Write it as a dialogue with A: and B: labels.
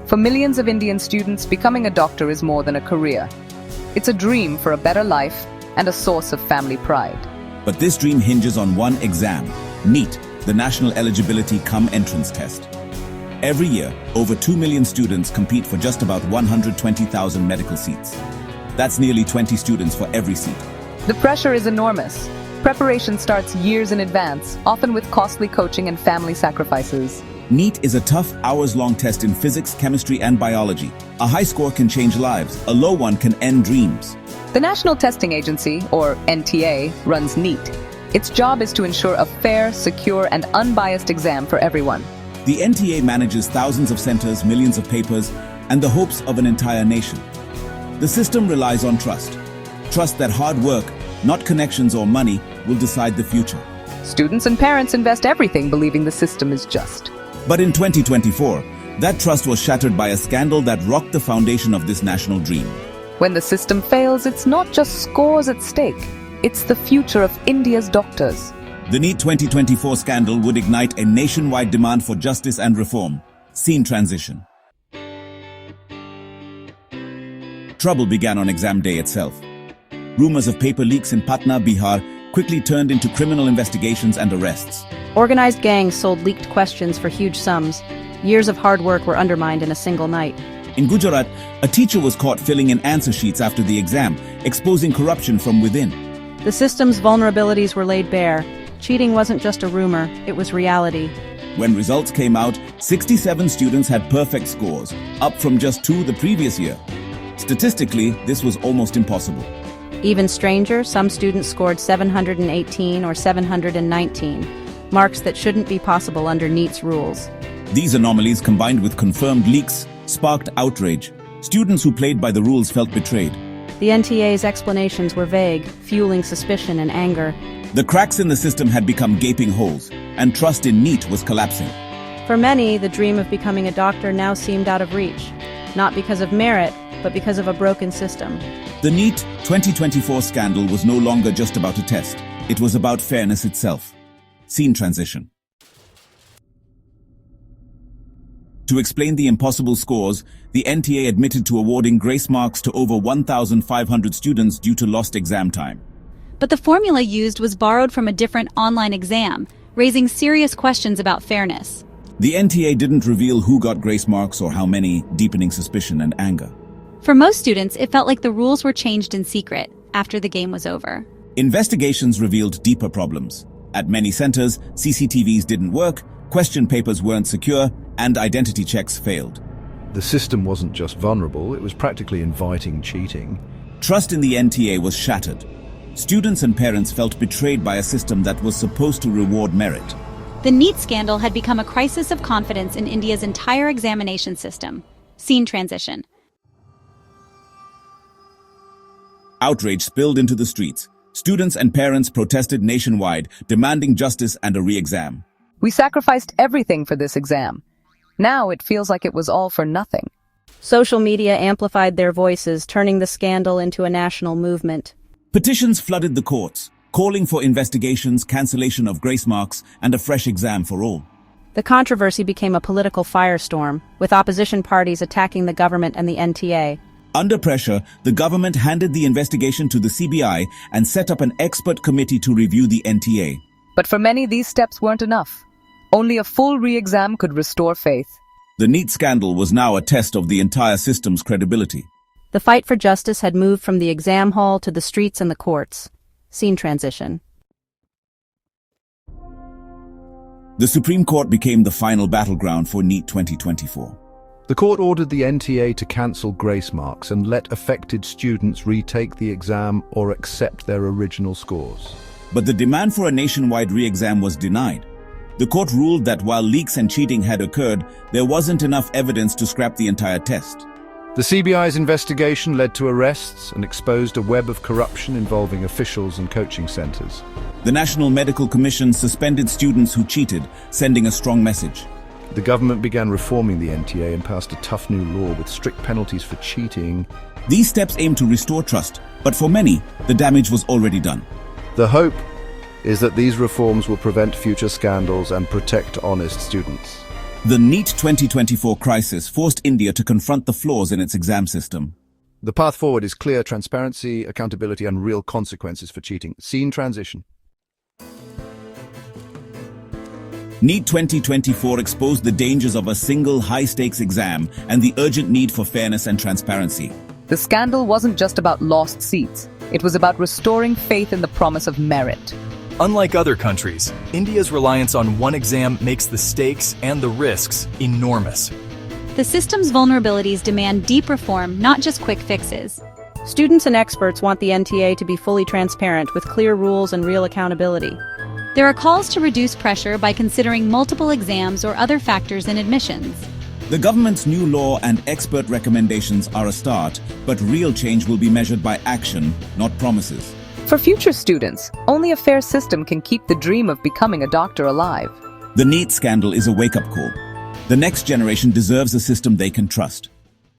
A: For millions of Indian students, becoming a doctor is more than a career. It's a dream for a better life and a source of family pride.
B: But this dream hinges on one exam, NEET, the National Eligibility Cum Entrance Test. Every year, over 2 million students compete for just about 120,000 medical seats. That's nearly 20 students for every seat.
A: The pressure is enormous. Preparation starts years in advance, often with costly coaching and family sacrifices.
B: NEET is a tough, hours-long test in physics, chemistry, and biology. A high score can change lives. A low one can end dreams.
A: The National Testing Agency, or NTA, runs NEET. Its job is to ensure a fair, secure, and unbiased exam for everyone.
B: The NTA manages thousands of centers, millions of papers, and the hopes of an entire nation. The system relies on trust. Trust that hard work, not connections or money, will decide the future.
A: Students and parents invest everything believing the system is just.
B: But in 2024, that trust was shattered by a scandal that rocked the foundation of this national dream.
A: When the system fails, it's not just scores at stake. It's the future of India's doctors.
B: The NEET 2024 scandal would ignite a nationwide demand for justice and reform. Scene transition. Trouble began on exam day itself. Rumors of paper leaks in Patna, Bihar, quickly turned into criminal investigations and arrests.
C: Organized gangs sold leaked questions for huge sums. Years of hard work were undermined in a single night.
B: In Gujarat, a teacher was caught filling in answer sheets after the exam, exposing corruption from within.
C: The system's vulnerabilities were laid bare. Cheating wasn't just a rumor, it was reality.
B: When results came out, 67 students had perfect scores, up from just 2 the previous year. Statistically, this was almost impossible.
C: Even stranger, some students scored 718 or 719, marks that shouldn't be possible under NEET's rules.
B: These anomalies, combined with confirmed leaks, sparked outrage. Students who played by the rules felt betrayed.
C: The NTA's explanations were vague, fueling suspicion and anger.
B: The cracks in the system had become gaping holes, and trust in NEET was collapsing.
C: For many, the dream of becoming a doctor now seemed out of reach, not because of merit, but because of a broken system.
B: The NEET 2024 scandal was no longer just about a test. It was about fairness itself. Scene transition. To explain the impossible scores, the NTA admitted to awarding grace marks to over 1,500 students due to lost exam time.
D: But the formula used was borrowed from a different online exam, raising serious questions about fairness.
B: The NTA didn't reveal who got grace marks or how many, deepening suspicion and anger.
D: For most students, it felt like the rules were changed in secret after the game was over.
B: Investigations revealed deeper problems. At many centers, CCTVs didn't work, question papers weren't secure, and identity checks failed.
E: The system wasn't just vulnerable, it was practically inviting cheating.
B: Trust in the NTA was shattered. Students and parents felt betrayed by a system that was supposed to reward merit.
D: The NEET scandal had become a crisis of confidence in India's entire examination system. Scene transition.
B: Outrage spilled into the streets. Students and parents protested nationwide, demanding justice and a re-exam.
A: We sacrificed everything for this exam. Now it feels like it was all for nothing.
C: Social media amplified their voices, turning the scandal into a national movement.
B: Petitions flooded the courts, calling for investigations, cancellation of grace marks, and a fresh exam for all.
C: The controversy became a political firestorm, with opposition parties attacking the government and the NTA.
B: Under pressure, the government handed the investigation to the CBI and set up an expert committee to review the NTA.
A: But for many, these steps weren't enough. Only a full re-exam could restore faith.
B: The NEET scandal was now a test of the entire system's credibility.
C: The fight for justice had moved from the exam hall to the streets and the courts. Scene transition.
B: The Supreme Court became the final battleground for NEET 2024.
E: The court ordered the NTA to cancel grace marks and let affected students retake the exam or accept their original scores.
B: But the demand for a nationwide re-exam was denied. The court ruled that while leaks and cheating had occurred, there wasn't enough evidence to scrap the entire test.
E: The CBI's investigation led to arrests and exposed a web of corruption involving officials and coaching centers.
B: The National Medical Commission suspended students who cheated, sending a strong message.
E: The government began reforming the NTA and passed a tough new law with strict penalties for cheating.
B: These steps aimed to restore trust, but for many, the damage was already done.
E: The hope is that these reforms will prevent future scandals and protect honest students.
B: The NEET 2024 crisis forced India to confront the flaws in its exam system.
E: The path forward is clear transparency, accountability, and real consequences for cheating. Scene transition.
B: NEET 2024 exposed the dangers of a single high-stakes exam and the urgent need for fairness and transparency.
A: The scandal wasn't just about lost seats. It was about restoring faith in the promise of merit.
F: Unlike other countries, India's reliance on one exam makes the stakes and the risks enormous.
D: The system's vulnerabilities demand deep reform, not just quick fixes.
C: Students and experts want the NTA to be fully transparent with clear rules and real accountability.
D: There are calls to reduce pressure by considering multiple exams or other factors in admissions.
B: The government's new law and expert recommendations are a start, but real change will be measured by action, not promises.
A: For future students, only a fair system can keep the dream of becoming a doctor alive.
B: The NEET scandal is a wake-up call. The next generation deserves a system they can trust.